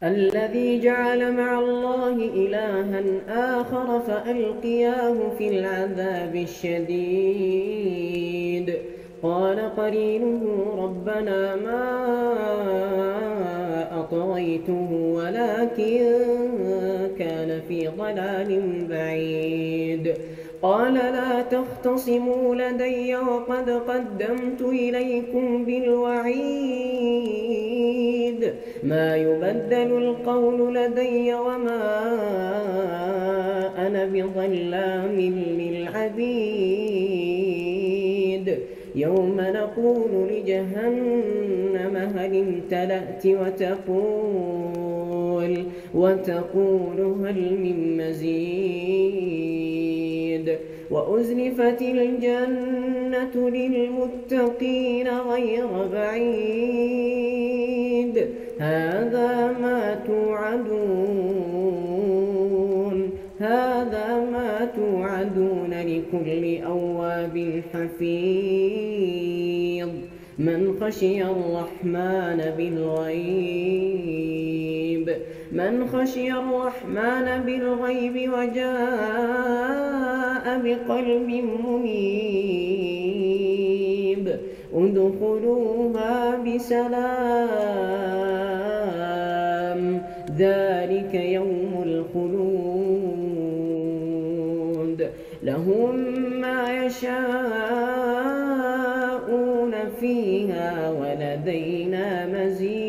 الذي جعل مع الله إلها آخر فألقياه في العذاب الشديد. قال قرينه ربنا ما أطغيته ولكن كان في ضلال بعيد. قال لا تختصموا لدي وقد قدمت إليكم بالوعيد. ما يبدل القول لدي وما أنا بظلام للعبيد. يوم نقول لجهنم هل امتلأت وتقول هل من مزيد. وأزلفت الجنة للمتقين غير بعيد. هذا ما توعدون لكل أواب حفيظ من خشي الرحمن بالغيب وجاء بقلب منيب. ادخلوها بسلام ذلك يوم الخلود. لهم ما يشاءون فيها ولدينا مزيد.